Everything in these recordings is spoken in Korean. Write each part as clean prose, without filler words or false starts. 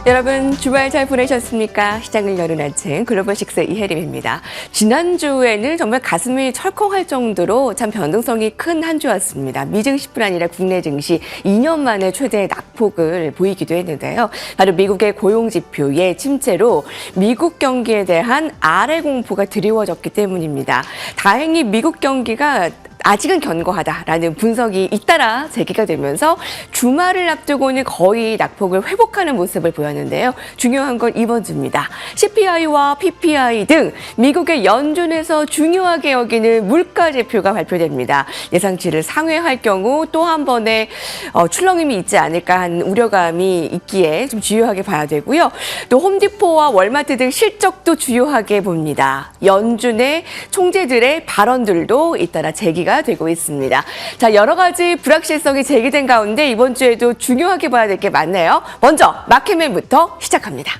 여러분 주말 잘 보내셨습니까? 시장을 여는 아침 글로벌 식스 이혜림입니다. 지난주에는 정말 가슴이 철컹할 정도로 참 변동성이 큰 한 주였습니다. 미증 10분 아니라 국내 증시 2년 만에 최대 낙폭을 보이기도 했는데요. 바로 미국의 고용지표의 침체로 미국 경기에 대한 아래 공포가 드리워졌기 때문입니다. 다행히 미국 경기가 아직은 견고하다라는 분석이 잇따라 제기가 되면서 주말을 앞두고는 거의 낙폭을 회복하는 모습을 보였는데요. 중요한 건 이번 주입니다. CPI와 PPI 등 미국의 연준에서 중요하게 여기는 물가 지표가 발표됩니다. 예상치를 상회할 경우 또 한 번의 출렁임이 있지 않을까 하는 우려감이 있기에 좀 주요하게 봐야 되고요. 또 홈디포와 월마트 등 실적도 주요하게 봅니다. 연준의 총재들의 발언들도 잇따라 제기가 되고 있습니다. 자, 여러 가지 불확실성이 제기된 가운데 이번 주에도 중요하게 봐야 될 게 많네요. 먼저 마켓맨부터 시작합니다.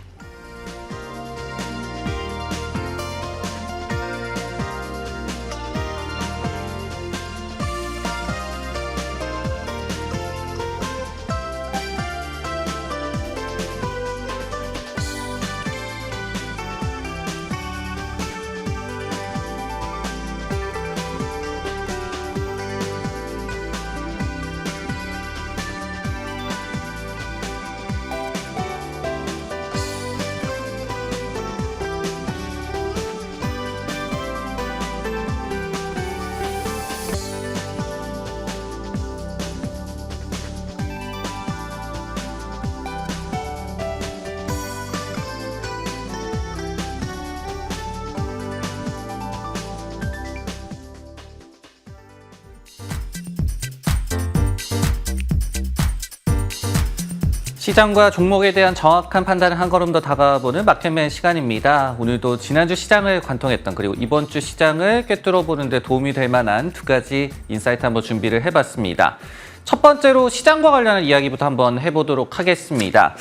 시장과 종목에 대한 정확한 판단을 한 걸음 더 다가보는 마켓맨 시간입니다. 오늘도 지난주 시장을 관통했던 그리고 이번 주 시장을 꿰뚫어보는 데 도움이 될 만한 두 가지 인사이트 한번 준비를 해봤습니다. 첫 번째로 시장과 관련한 이야기부터 한번 해보도록 하겠습니다.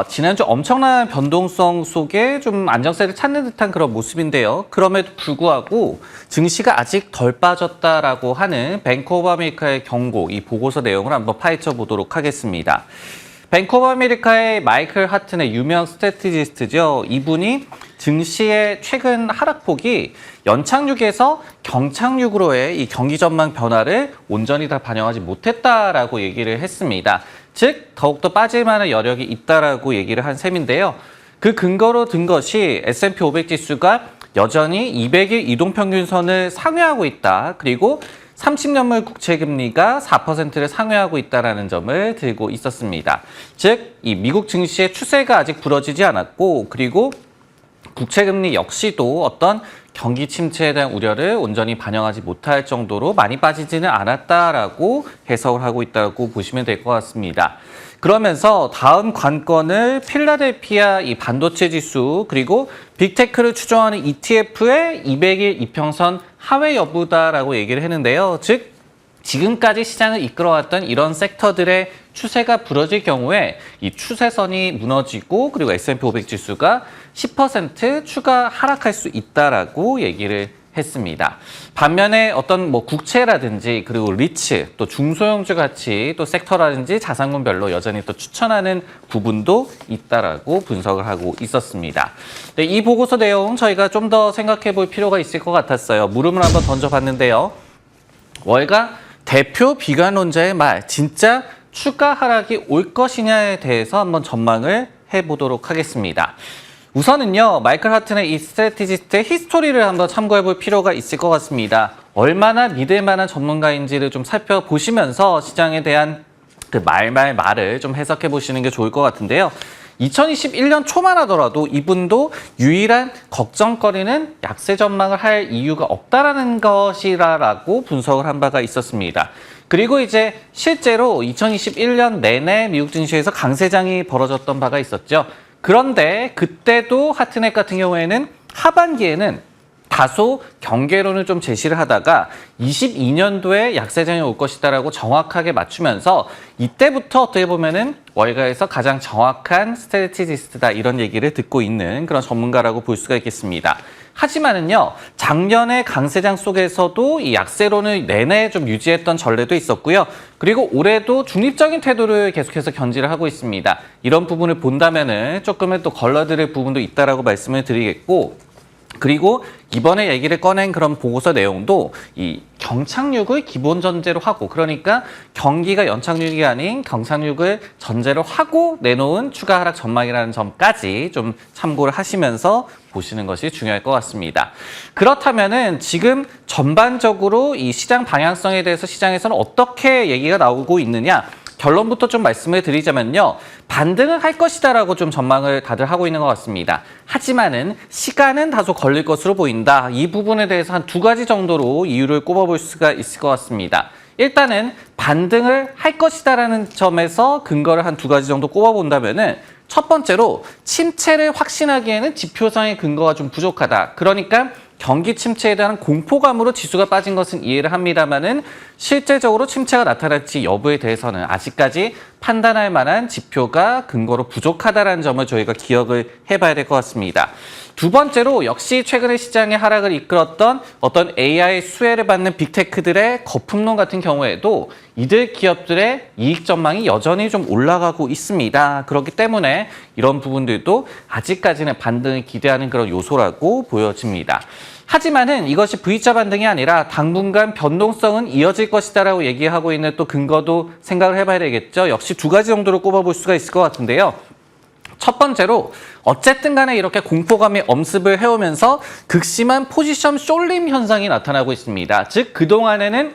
지난주 엄청난 변동성 속에 좀 안정세를 찾는 듯한 그런 모습인데요. 그럼에도 불구하고 증시가 아직 덜 빠졌다라고 하는 뱅크 오브 아메리카의 경고, 이 보고서 내용을 한번 파헤쳐 보도록 하겠습니다. 뱅크 오브 아메리카의 마이클 하튼의 유명 스트래티지스트죠. 이분이 증시의 최근 하락폭이 연착륙에서 경착륙으로의 이 경기 전망 변화를 온전히 다 반영하지 못했다라고 얘기를 했습니다. 즉, 더욱더 빠질 만한 여력이 있다라고 얘기를 한 셈인데요. 그 근거로 든 것이 S&P 500 지수가 여전히 200일 이동평균선을 상회하고 있다. 그리고 30년물 국채금리가 4%를 상회하고 있다는 점을 들고 있었습니다. 즉, 이 미국 증시의 추세가 아직 부러지지 않았고, 그리고 국채금리 역시도 어떤 경기 침체에 대한 우려를 온전히 반영하지 못할 정도로 많이 빠지지는 않았다라고 해석을 하고 있다고 보시면 될 것 같습니다. 그러면서 다음 관건을 필라델피아 이 반도체 지수 그리고 빅테크를 추종하는 ETF의 200일 이평선 하회 여부다라고 얘기를 했는데요. 즉, 지금까지 시장을 이끌어왔던 이런 섹터들의 추세가 부러질 경우에 이 추세선이 무너지고 그리고 S&P 500 지수가 10% 추가 하락할 수 있다라고 얘기를 했습니다. 반면에 어떤 국채라든지 그리고 리츠 또 중소형주 가치 또 섹터라든지 자산군별로 여전히 또 추천하는 부분도 있다라고 분석을 하고 있었습니다. 네, 이 보고서 내용 저희가 좀 더 생각해 볼 필요가 있을 것 같았어요. 물음을 한번 던져봤는데요. 월가 대표 비관론자의 말, 진짜 추가 하락이 올 것이냐에 대해서 한번 전망을 해보도록 하겠습니다. 우선은요, 마이클 하튼의 이 스트래티지스트의 히스토리를 한번 참고해 볼 필요가 있을 것 같습니다. 얼마나 믿을 만한 전문가인지를 좀 살펴보시면서 시장에 대한 그 말을 좀 해석해 보시는 게 좋을 것 같은데요. 2021년 초만 하더라도 이분도 유일한 걱정거리는 약세 전망을 할 이유가 없다라는 것이라고 분석을 한 바가 있었습니다. 그리고 이제 실제로 2021년 내내 미국 증시에서 강세장이 벌어졌던 바가 있었죠. 그런데 그때도 하트넷 같은 경우에는 하반기에는 다소 경계론을 좀 제시를 하다가 22년도에 약세장이 올 것이다라고 정확하게 맞추면서 이때부터 어떻게 보면은 월가에서 가장 정확한 스트래티지스트다 이런 얘기를 듣고 있는 그런 전문가라고 볼 수가 있겠습니다. 하지만은요, 작년에 강세장 속에서도 이 약세론을 내내 좀 유지했던 전례도 있었고요. 그리고 올해도 중립적인 태도를 계속해서 견지를 하고 있습니다. 이런 부분을 본다면은 조금은 또 걸러들을 부분도 있다라고 말씀을 드리겠고, 그리고 이번에 얘기를 꺼낸 그런 보고서 내용도 이 경착륙을 기본 전제로 하고, 그러니까 경기가 연착륙이 아닌 경착륙을 전제로 하고 내놓은 추가 하락 전망이라는 점까지 좀 참고를 하시면서 보시는 것이 중요할 것 같습니다. 그렇다면은 지금 전반적으로 이 시장 방향성에 대해서 시장에서는 어떻게 얘기가 나오고 있느냐? 결론부터 좀 말씀을 드리자면요. 반등을 할 것이다라고 좀 전망을 다들 하고 있는 것 같습니다. 하지만은 시간은 다소 걸릴 것으로 보인다. 이 부분에 대해서 한 2가지 정도로 이유를 꼽아볼 수가 있을 것 같습니다. 일단은 반등을 할 것이다라는 점에서 근거를 한 2가지 정도 꼽아본다면은 첫 번째로 침체를 확신하기에는 지표상의 근거가 좀 부족하다. 그러니까 경기 침체에 대한 공포감으로 지수가 빠진 것은 이해를 합니다만은 실제적으로 침체가 나타날지 여부에 대해서는 아직까지 판단할 만한 지표가 근거로 부족하다는 점을 저희가 기억을 해봐야 될 것 같습니다. 두 번째로 역시 최근에 시장의 하락을 이끌었던 어떤 AI 수혜를 받는 빅테크들의 거품론 같은 경우에도 이들 기업들의 이익 전망이 여전히 좀 올라가고 있습니다. 그렇기 때문에 이런 부분들도 아직까지는 반등을 기대하는 그런 요소라고 보여집니다. 하지만은 이것이 V자 반등이 아니라 당분간 변동성은 이어질 것이다라고 얘기하고 있는 또 근거도 생각을 해봐야 되겠죠. 역시 2가지 정도로 꼽아볼 수가 있을 것 같은데요. 첫 번째로 어쨌든 간에 이렇게 공포감의 엄습을 해오면서 극심한 포지션 숄림 현상이 나타나고 있습니다. 즉 그동안에는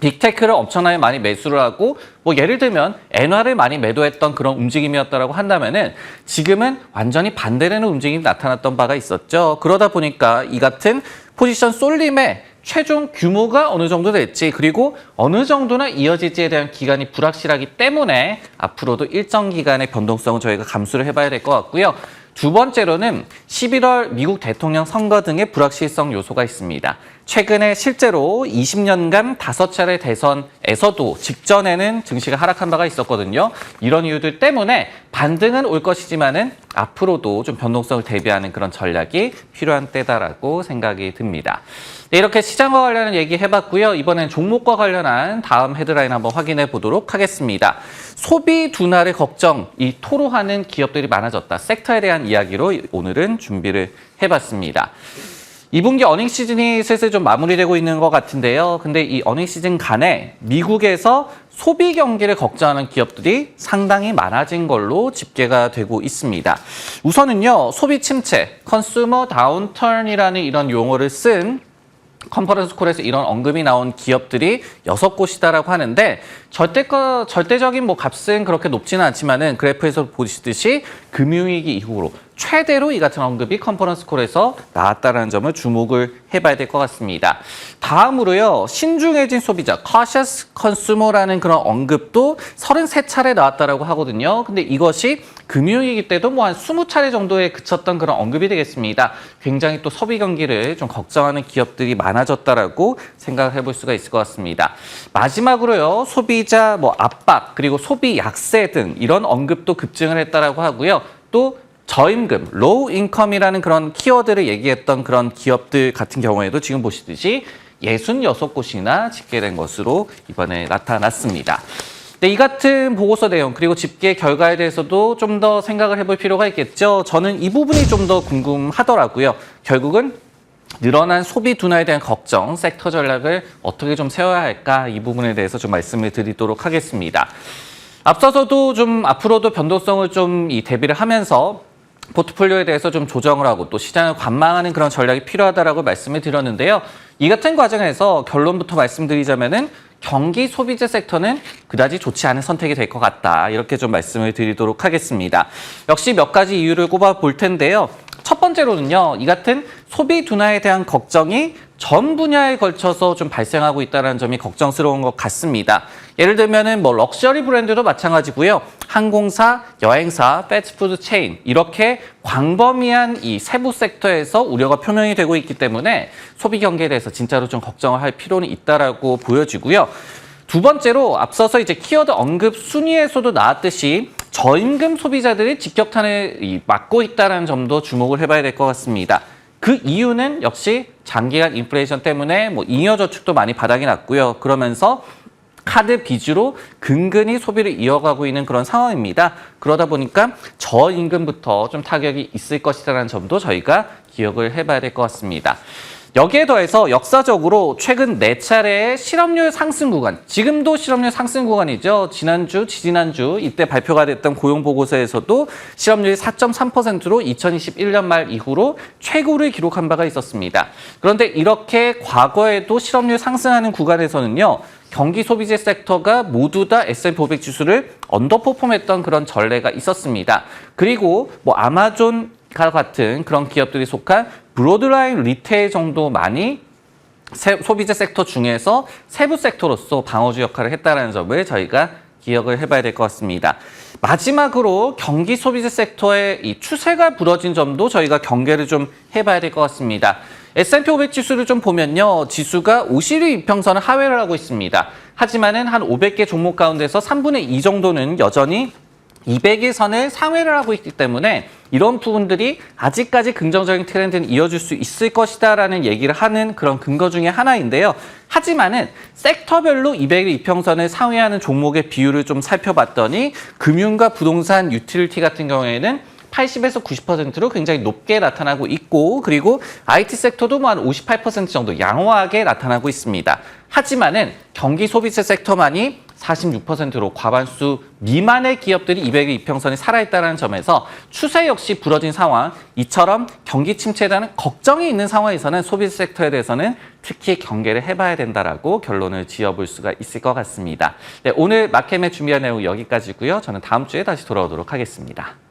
빅테크를 엄청나게 많이 매수를 하고 뭐 예를 들면 엔화를 많이 매도했던 그런 움직임이었다라고 한다면은 지금은 완전히 반대되는 움직임이 나타났던 바가 있었죠. 그러다 보니까 이 같은 포지션 쏠림의 최종 규모가 어느 정도 될지 그리고 어느 정도나 이어질지에 대한 기간이 불확실하기 때문에 앞으로도 일정 기간의 변동성을 저희가 감수를 해봐야 될 것 같고요. 두 번째로는 11월 미국 대통령 선거 등의 불확실성 요소가 있습니다. 최근에 실제로 20년간 5차례 대선에서도 직전에는 증시가 하락한 바가 있었거든요. 이런 이유들 때문에 반등은 올 것이지만은 앞으로도 좀 변동성을 대비하는 그런 전략이 필요한 때다라고 생각이 듭니다. 네, 이렇게 시장과 관련한 얘기 해봤고요. 이번엔 종목과 관련한 다음 헤드라인 한번 확인해 보도록 하겠습니다. 소비 둔화를 토로하는 기업들이 많아졌다. 섹터에 대한 이야기로 오늘은 준비를 해봤습니다. 2분기 어닝 시즌이 슬슬 좀 마무리되고 있는 것 같은데요. 근데 이 어닝 시즌 간에 미국에서 소비 경기를 걱정하는 기업들이 상당히 많아진 걸로 집계가 되고 있습니다. 우선은요, 소비 침체, 컨슈머 다운턴이라는 이런 용어를 쓴 컨퍼런스 콜에서 이런 언급이 나온 기업들이 6곳이다라고 하는데 절대적인 값은 그렇게 높지는 않지만은 그래프에서 보시듯이 금융위기 이후로 최대로 이 같은 언급이 컨퍼런스 콜에서 나왔다는 점을 주목을 해봐야 될 것 같습니다. 다음으로요, 신중해진 소비자, cautious consumer라는 그런 언급도 33차례 나왔다라고 하거든요. 근데 이것이 금융위기 때도 한 20차례 정도에 그쳤던 그런 언급이 되겠습니다. 굉장히 또 소비 경기를 좀 걱정하는 기업들이 많아졌다라고 생각을 해볼 수가 있을 것 같습니다. 마지막으로요, 소비자 압박 그리고 소비 약세 등 이런 언급도 급증을 했다라고 하고요. 또 저임금, 로우 인컴이라는 그런 키워드를 얘기했던 그런 기업들 같은 경우에도 지금 보시듯이 66곳이나 집계된 것으로 이번에 나타났습니다. 네, 이 같은 보고서 내용 그리고 집계 결과에 대해서도 좀 더 생각을 해볼 필요가 있겠죠. 저는 이 부분이 좀 더 궁금하더라고요. 결국은 늘어난 소비 둔화에 대한 걱정, 섹터 전략을 어떻게 좀 세워야 할까 이 부분에 대해서 좀 말씀을 드리도록 하겠습니다. 앞서서도 좀 앞으로도 변동성을 좀 대비를 하면서 포트폴리오에 대해서 좀 조정을 하고 또 시장을 관망하는 그런 전략이 필요하다라고 말씀을 드렸는데요. 이 같은 과정에서 결론부터 말씀드리자면은 경기 소비재 섹터는 그다지 좋지 않은 선택이 될 것 같다. 이렇게 좀 말씀을 드리도록 하겠습니다. 역시 몇 가지 이유를 꼽아 볼 텐데요. 첫 번째로는요, 이 같은 소비 둔화에 대한 걱정이 전 분야에 걸쳐서 좀 발생하고 있다는 점이 걱정스러운 것 같습니다. 예를 들면은 럭셔리 브랜드도 마찬가지고요. 항공사, 여행사, 패스트푸드 체인 이렇게 광범위한 이 세부 섹터에서 우려가 표명이 되고 있기 때문에 소비 경기에 대해서 진짜로 좀 걱정을 할 필요는 있다라고 보여지고요. 두 번째로 앞서서 키워드 언급 순위에서도 나왔듯이 저임금 소비자들이 직격탄을 맞고 있다는 점도 주목을 해봐야 될 것 같습니다. 그 이유는 역시 장기간 인플레이션 때문에 뭐 잉여 저축도 많이 바닥이 났고요. 그러면서 카드 빚으로 근근히 소비를 이어가고 있는 그런 상황입니다. 그러다 보니까 저임금부터 좀 타격이 있을 것이라는 점도 저희가 기억을 해봐야 될 것 같습니다. 여기에 더해서 역사적으로 최근 4차례의 실업률 상승 구간, 지금도 실업률 상승 구간이죠. 지난주, 지지난주 이때 발표가 됐던 고용보고서에서도 실업률이 4.3%로 2021년 말 이후로 최고를 기록한 바가 있었습니다. 그런데 이렇게 과거에도 실업률 상승하는 구간에서는요. 경기 소비재 섹터가 모두 다 S&P 500 지수를 언더퍼폼했던 그런 전례가 있었습니다. 그리고 뭐 아마존과 같은 그런 기업들이 속한 브로드라인 리테일 정도만이 소비재 섹터 중에서 세부 섹터로서 방어주 역할을 했다는 점을 저희가 기억을 해봐야 될 것 같습니다. 마지막으로 경기 소비재 섹터의 이 추세가 부러진 점도 저희가 경계를 좀 해봐야 될 것 같습니다. S&P 500 지수를 좀 보면요. 지수가 50일 이평선을 하회를 하고 있습니다. 하지만은 한 500개 종목 가운데서 3분의 2 정도는 여전히 200일 선을 상회를 하고 있기 때문에 이런 부분들이 아직까지 긍정적인 트렌드는 이어질 수 있을 것이다라는 얘기를 하는 그런 근거 중에 하나인데요. 하지만은 섹터별로 200일 이평선을 상회하는 종목의 비율을 좀 살펴봤더니 금융과 부동산, 유틸리티 같은 경우에는 80에서 90%로 굉장히 높게 나타나고 있고 그리고 IT 섹터도 뭐 한 58% 정도 양호하게 나타나고 있습니다. 하지만은 경기 소비재 섹터만이 46%로 과반수 미만의 기업들이 200일 이평선이 살아있다는 점에서 추세 역시 부러진 상황, 이처럼 경기 침체에 대한 걱정이 있는 상황에서는 소비재 섹터에 대해서는 특히 경계를 해봐야 된다라고 결론을 지어볼 수가 있을 것 같습니다. 네, 오늘 마켓의 준비한 내용 여기까지고요. 저는 다음 주에 다시 돌아오도록 하겠습니다.